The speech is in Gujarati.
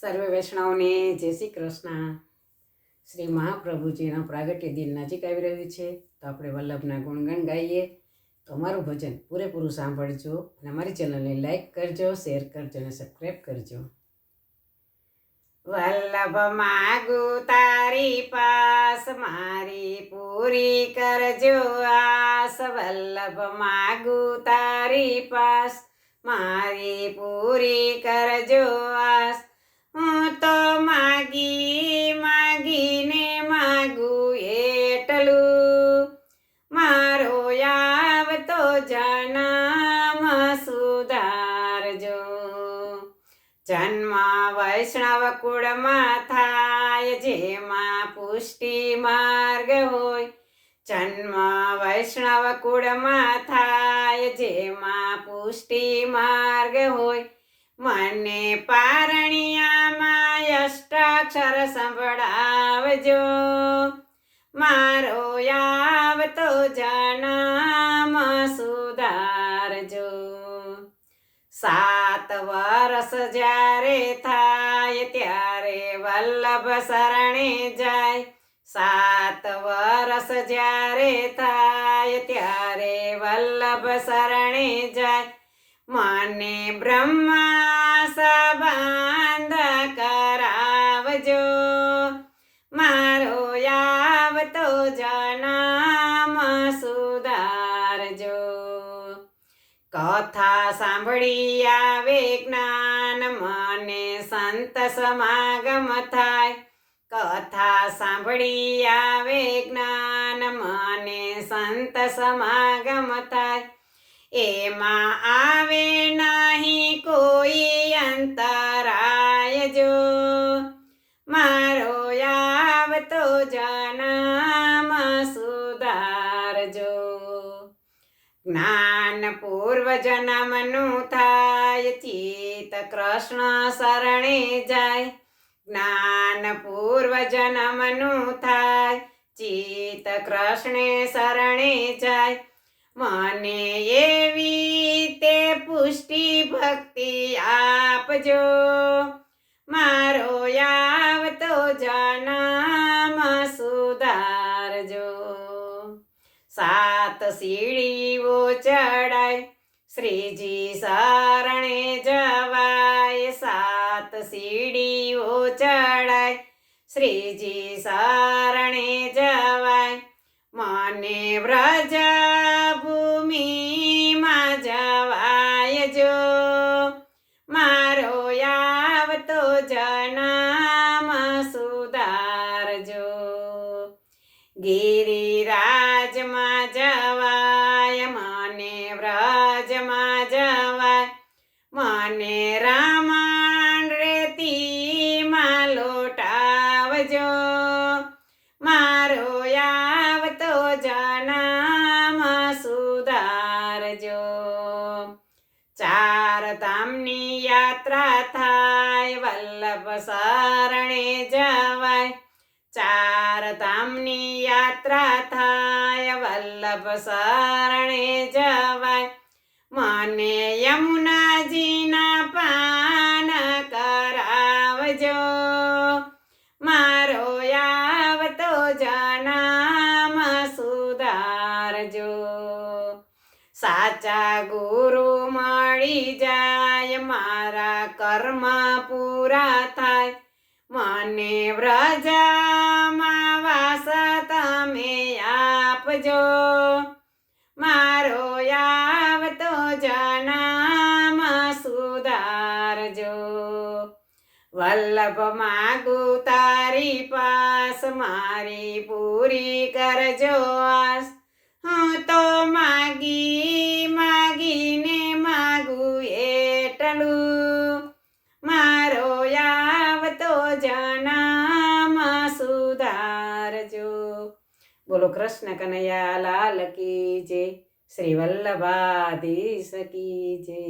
સર્વે વૈષ્ણવને જય શ્રી કૃષ્ણ. શ્રી મહાપ્રભુજીના પ્રાગટ્ય દિન નજીક આવી રહ્યું છે, તો આપણે વલ્લભના ગુણગાન ગાઈએ. તો અમારું ભજન પૂરેપૂરું સાંભળજો અને અમારી ચેનલને લાઈક કરજો, શેર કરજો અને સબસ્ક્રાઈબ કરજો. વલ્લભ માગુ તારી પાસ, મારી પૂરી કરજો આસ. વલ્લભ માગુ તારી પાસ, મારી પૂરી કરજો આસ. હું તો માગીને માગું એટલું, મારો આવતો જન્મ સુધારજો. જન્મ વૈષ્ણવ કુળમાં થાય, જેમાં પુષ્ટિ માર્ગ હોય. જન્મ વૈષ્ણવ કુળમાં થાય, જેમાં પુષ્ટિ માર્ગ હોય. મને પારણિયામાં અષ્ટાક્ષર સંભળાવજો, મારો આવતો જન્મ સુધારજો. 7 વર્ષ જ્યારે થાય, ત્યારે વલ્લભ શરણે જાય. 7 વર્ષ જ્યારે થાય, ત્યારે વલ્લભ શરણે જાય. મને બ્રહ્મા સંબંધ કરાવજો, મારો આવતો જન્મ સુધારજો. કથા સાંભળી આવે જ્ઞાન, મને સંત સમાગમ થાય. કથા સાંભળી આવે જ્ઞાન, મને સંત સમાગમ થાય. એમાં આવે નહીં કોઈ અંતરાય જો, મારો આવતો જન્મ સુધારજો. જ્ઞાન પૂર્વ જન્મનું થાય, ચિત્ત કૃષ્ણ શરણે જાય. જ્ઞાન પૂર્વ જન્મનું થાય, ચિત્ત કૃષ્ણ શરણે જાય. મને એવી તે પુષ્ટિ ભક્તિ આપજો, મારો આવતો જન્મ સુધારજો. 7 સીડીઓ ચડાય, શ્રીજી શરણે જવાય. 7 સીડીઓ ચડાય, શ્રીજી શરણે જવાય. મને વ્રજ ભૂમિમાં જવાય જો, મારો આવતો જન્મ સુધારજો. ગિરિરાજમાં જવાય, મને વ્રજમાં જવાય. મને રામણ રેતીમાં લોટાવજો, મારો આવતો જન્મ સુધારજો. 4 ધામની યાત્રા થાય, વલ્લભ શરણે જવાય. 4 ધામની યાત્રા થાય, વલ્લભ શરણે જવાય. મને યમુનાજીના પાન કરાવજો, મારો આવતો જન્મ સુધારજો. સાચા ગુરુ મળી જાય, મારા કર્મ પૂરા થાય. મને વ્રજમાં વાસ તમે આપજો, મારો આવતો જન્મ સુધારજો. વલ્લભ માગુ તારી પાસ, મારી પૂરી કરજો આસ. હું તો માગીને માગું એટલું, મારો આવતો જન્મ સુધારજો. બોલો કૃષ્ણ કનૈયા લાલ કી જય, શ્રી વલ્લભાધીશ કી જય.